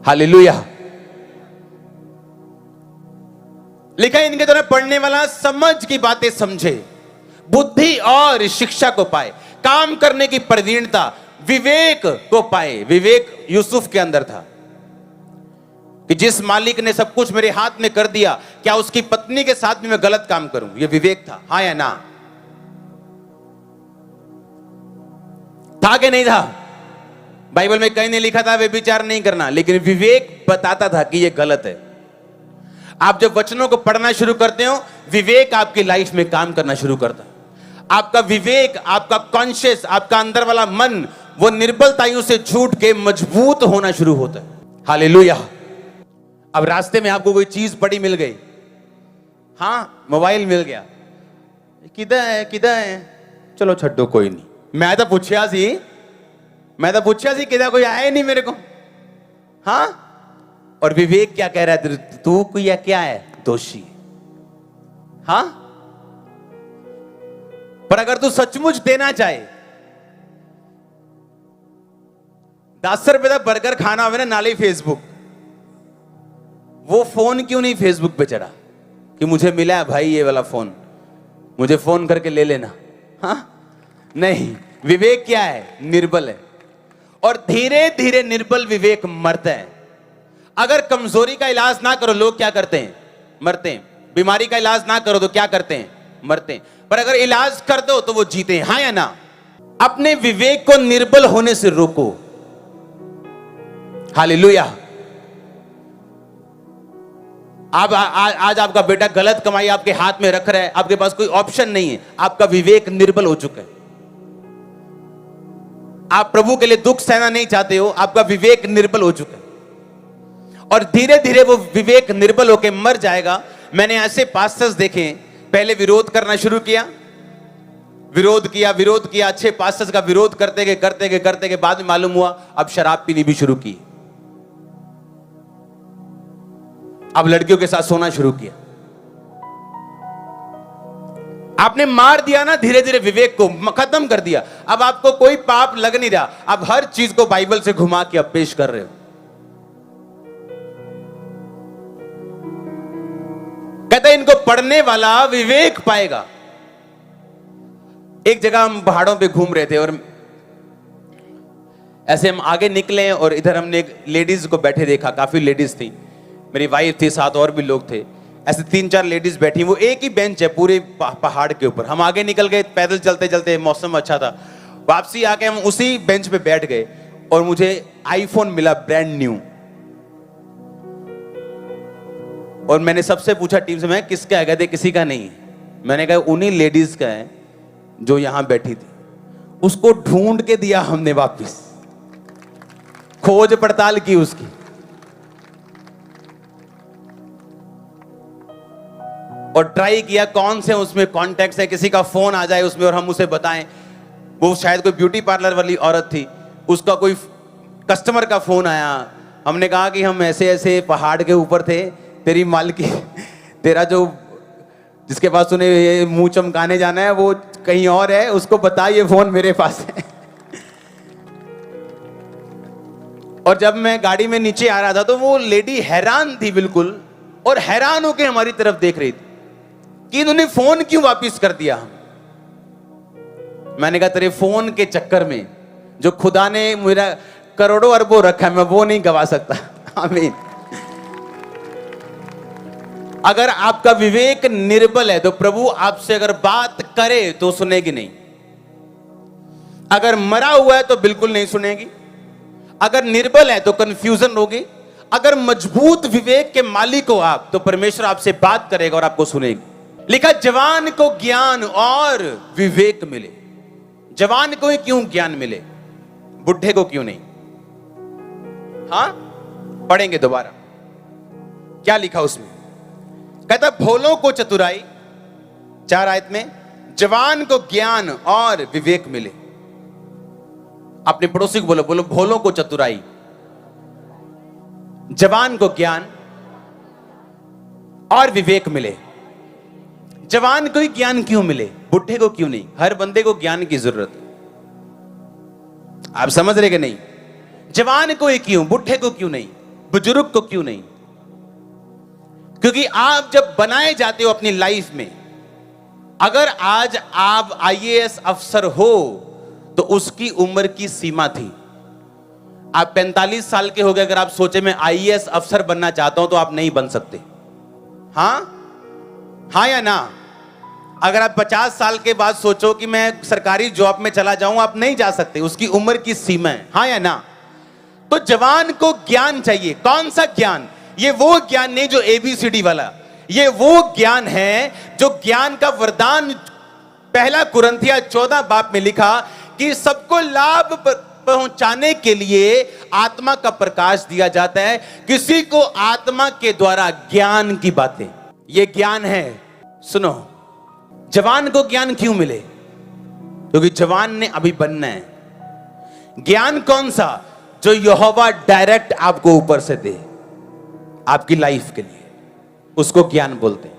Hallelujah. लिखा है, इनके द्वारा पढ़ने वाला समझ की बातें समझे, बुद्धि और शिक्षा को पाए, काम करने की प्रवीणता, विवेक को पाए। विवेक यूसुफ के अंदर था कि जिस मालिक ने सब कुछ मेरे हाथ में कर दिया, क्या उसकी पत्नी के साथ भी मैं गलत काम करूं? यह विवेक था, हाँ या ना? था कि नहीं था? बाइबल में कहीं नहीं लिखा था व्यभिचार नहीं करना, लेकिन विवेक बताता था कि यह गलत है। आप जब वचनों को पढ़ना शुरू करते हो, विवेक आपकी लाइफ में काम करना शुरू करता है। आपका विवेक, आपका कॉन्शियस, आपका अंदर वाला मन, वो निर्बलताओं से छूट के मजबूत होना शुरू होता है। हालेलुया। अब रास्ते में आपको कोई चीज बड़ी मिल गई, हाँ मोबाइल मिल गया, किधर है किधर है, चलो छड्डो कोई नहीं, मैं तो पूछा सी किधर, कोई आया ही नहीं मेरे को। हाँ, और विवेक क्या कह रहा है? तू कोई क्या है? दोषी। हाँ, पर अगर तू सचमुच देना चाहे, 10 रुपए का बर्गर खाना हो ना, नाले फेसबुक, वो फोन क्यों नहीं फेसबुक पे चढ़ा कि मुझे मिला है भाई ये वाला फोन, मुझे फोन करके ले लेना? हाँ नहीं, विवेक क्या है? निर्बल है। और धीरे धीरे निर्बल विवेक मरता है। अगर कमजोरी का इलाज ना करो, लोग क्या करते हैं? मरते हैं। बीमारी का इलाज ना करो तो क्या करते हैं? मरते हैं। पर अगर इलाज कर दो तो वो जीते हैं, हाँ या ना? अपने विवेक को निर्बल होने से रोको। हालेलुया। आज आपका बेटा गलत कमाई आपके हाथ में रख रहा है, आपके पास कोई ऑप्शन नहीं है, आपका विवेक निर्बल हो चुका है। आप प्रभु के लिए दुख सहना नहीं चाहते हो, आपका विवेक निर्बल हो चुका है। और धीरे धीरे वो विवेक निर्बल होकर मर जाएगा। मैंने ऐसे पास्टर्स देखे, पहले विरोध करना शुरू किया, विरोध किया, अच्छे पास्टर्स का विरोध करते गए, बाद में मालूम हुआ अब शराब पीनी भी शुरू की, अब लड़कियों के साथ सोना शुरू किया। आपने मार दिया ना धीरे धीरे विवेक को, खत्म कर दिया। अब आपको कोई पाप लग नहीं रहा, अब हर चीज को बाइबल से घुमा के अब पेश कर रहे हो। कहते इनको पढ़ने वाला विवेक पाएगा। एक जगह हम पहाड़ों पे घूम रहे थे और ऐसे हम आगे निकले और इधर हमने एक लेडीज को बैठे देखा, काफी लेडीज थी, मेरी वाइफ थी, साथ और भी लोग थे। ऐसे 3-4 लेडीज बैठी, वो एक ही बेंच है पूरे पहाड़ के ऊपर। हम आगे निकल गए पैदल चलते चलते, मौसम अच्छा था, वापसी आके हम उसी बेंच पे बैठ गए और मुझे आईफोन मिला ब्रांड न्यू। और मैंने सबसे पूछा टीम से, मैं किसका है? कहते किसी का नहीं है। मैंने कहा उन्हीं लेडीज का है जो यहां बैठी थी। उसको ढूंढ के दिया हमने वापस, खोज पड़ताल की उसकी। और ट्राई किया कौन से उसमें कॉन्टेक्ट है, किसी का फोन आ जाए उसमें और हम उसे बताएं। वो शायद कोई ब्यूटी पार्लर वाली औरत थी, उसका कोई कस्टमर का फोन आया। हमने कहा कि हम ऐसे ऐसे पहाड़ के ऊपर थे, तेरी मालकी, तेरा जो जिसके पास तूने ये मुंह चमकाने जाना है वो कहीं और है, उसको बता ये फोन मेरे पास है। और जब मैं गाड़ी में नीचे आ रहा था तो वो लेडी हैरान थी बिल्कुल, और हैरान होकर हमारी तरफ देख रही थी कि इन्होंने फोन क्यों वापस कर दिया। मैंने कहा तेरे फोन के चक्कर में जो खुदा ने मेरा करोड़ों अरबों रखा है, मैं वो नहीं गवा सकता। आमीन। अगर आपका विवेक निर्बल है तो प्रभु आपसे अगर बात करे तो सुनेगी नहीं। अगर मरा हुआ है तो बिल्कुल नहीं सुनेगी। अगर निर्बल है तो कंफ्यूजन होगी। अगर मजबूत विवेक के मालिक हो आप तो परमेश्वर आपसे बात करेगा और आपको सुनेगी। लिखा जवान को ज्ञान और विवेक मिले। जवान को ही क्यों ज्ञान मिले, बुढ़े को क्यों नहीं? हाँ, पढ़ेंगे दोबारा क्या लिखा उसमें। कहता भोलों को चतुराई, 4 आयत में, जवान को ज्ञान और विवेक मिले। अपने पड़ोसी को बोलो, बोलो भोलों को चतुराई, जवान को ज्ञान और विवेक मिले। जवान को ही ज्ञान क्यों मिले, बुढ़े को क्यों नहीं? हर बंदे को ज्ञान की जरूरत है। आप समझ रहे कि नहीं? जवान को ही क्यों, बुढ़े को क्यों नहीं? बुजुर्ग को क्यों नहीं? क्योंकि आप जब बनाए जाते हो अपनी लाइफ में, अगर आज आप आईएएस अफसर हो तो उसकी उम्र की सीमा थी। आप 45 साल के हो गए, अगर आप सोचे मैं आईएएस अफसर बनना चाहता हूं तो आप नहीं बन सकते। हां या ना? अगर आप 50 साल के बाद सोचो कि मैं सरकारी जॉब में चला जाऊं, आप नहीं जा सकते, उसकी उम्र की सीमा है। हां या ना? तो जवान को ज्ञान चाहिए। कौन सा ज्ञान? ये वो ज्ञान नहीं जो एबीसीडी वाला, ये वो ज्ञान है जो ज्ञान का वरदान पहला कुरिन्थिया 14 बाब में लिखा कि सबको लाभ पहुंचाने के लिए आत्मा का प्रकाश दिया जाता है, किसी को आत्मा के द्वारा ज्ञान की बातें। ये ज्ञान है। सुनो, जवान को ज्ञान क्यों मिले? क्योंकि जवान ने अभी बनना है। ज्ञान कौन सा? जो यहोवा डायरेक्ट आपको ऊपर से दे आपकी लाइफ के लिए, उसको ज्ञान बोलते हैं।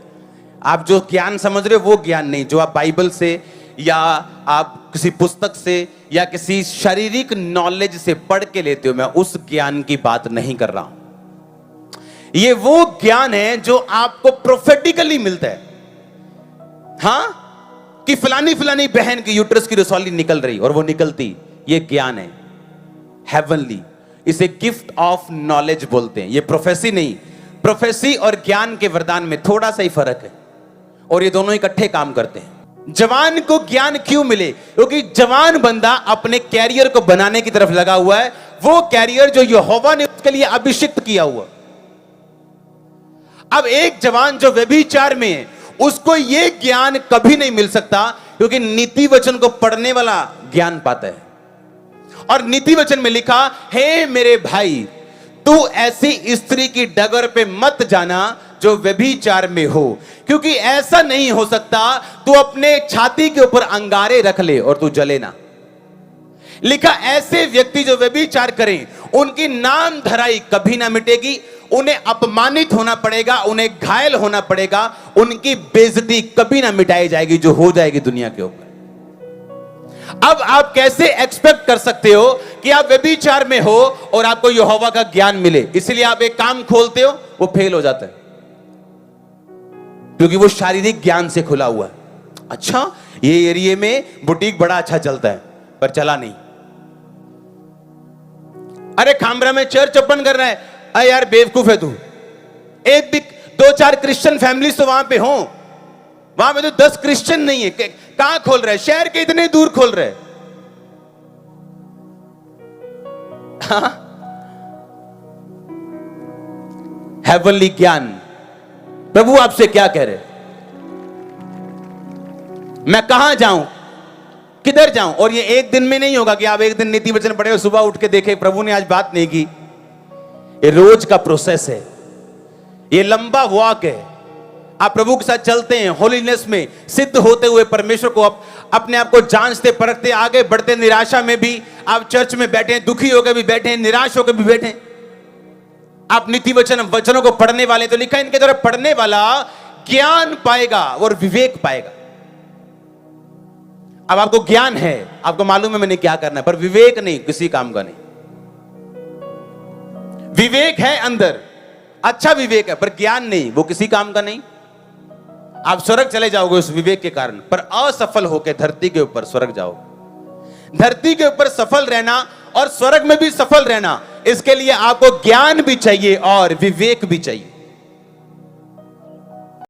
आप जो ज्ञान समझ रहे हो वो ज्ञान नहीं, जो आप बाइबल से या आप किसी पुस्तक से या किसी शारीरिक नॉलेज से पढ़ के लेते हो, मैं उस ज्ञान की बात नहीं कर रहा हूं। ये वो ज्ञान है जो आपको प्रोफेटिकली मिलता है। हां, कि फलानी फलानी बहन की यूट्रस की रसौली निकल रही और वो निकलती, ये ज्ञान है हेवनली। इसे गिफ्ट ऑफ नॉलेज बोलते हैं। ये प्रोफेसी नहीं। प्रोफेसी और ज्ञान के वरदान में थोड़ा सा ही फर्क है और ये दोनों इकट्ठे काम करते हैं। जवान को ज्ञान क्यों मिले? क्योंकि जवान बंदा अपने कैरियर को बनाने की तरफ लगा हुआ है, वो कैरियर जो यहोवा ने उसके लिए अभिषिक्त किया हुआ। अब एक जवान जो व्यभिचार में है, उसको ये ज्ञान कभी नहीं मिल सकता, क्योंकि नीति वचन को पढ़ने वाला ज्ञान पाता है। और नीति वचन में लिखा, हे मेरे भाई, तू ऐसी स्त्री की डगर पे मत जाना जो व्यभिचार में हो, क्योंकि ऐसा नहीं हो सकता तू अपने छाती के ऊपर अंगारे रख ले और तू जले ना। लिखा, ऐसे व्यक्ति जो व्यभिचार करें उनकी नाम धराई कभी ना मिटेगी, उन्हें अपमानित होना पड़ेगा, उन्हें घायल होना पड़ेगा, उनकी बेइज्जती कभी ना मिटाई जाएगी जो हो जाएगी दुनिया के ऊपर। अब आप कैसे एक्सपेक्ट कर सकते हो कि आप व्यभिचार में हो और आपको यहोवा का ज्ञान मिले? इसलिए आप एक काम खोलते हो, वो फेल हो जाता है, क्योंकि वो शारीरिक ज्ञान से खुला हुआ है। अच्छा, ये एरिया में बुटीक बड़ा अच्छा चलता है, पर चला नहीं। अरे खामरा में चर्च ओपन कर रहा है, अरे यार बेवकूफ है तू। एक भी 2-4 क्रिश्चियन फैमिलीज तो वहां पे हो, वहां पे तो 10 क्रिश्चियन नहीं है। कहां खोल रहे? शहर के इतने दूर खोल रहे। हेवनली ज्ञान। प्रभु आपसे क्या कह रहे? मैं कहां जाऊं, किधर जाऊं? और ये एक दिन में नहीं होगा कि आप एक दिन नीति वचन पढ़े और सुबह उठ के देखे प्रभु ने आज बात नहीं की। ये रोज का प्रोसेस है, ये लंबा वॉक है। आप प्रभु के साथ चलते हैं, होलीनेस में सिद्ध होते हुए परमेश्वर को अपने आप को जांचते परखते आगे बढ़ते। निराशा में भी आप चर्च में बैठे हैं, दुखी होकर भी बैठे हैं, निराश होकर भी बैठे हैं। आप नीति वचनों को पढ़ने वाले, तो लिखा है इनके द्वारा पढ़ने वाला ज्ञान पाएगा और विवेक पाएगा। अब आपको ज्ञान है, आपको मालूम है मैंने क्या करना है, पर विवेक नहीं, किसी काम का नहीं। विवेक है अंदर, अच्छा विवेक है, पर ज्ञान नहीं, वो किसी काम का नहीं। आप स्वर्ग चले जाओगे उस विवेक के कारण, पर असफल होकर धरती के ऊपर स्वर्ग जाओगे। धरती के ऊपर सफल रहना और स्वर्ग में भी सफल रहना, इसके लिए आपको ज्ञान भी चाहिए और विवेक भी चाहिए।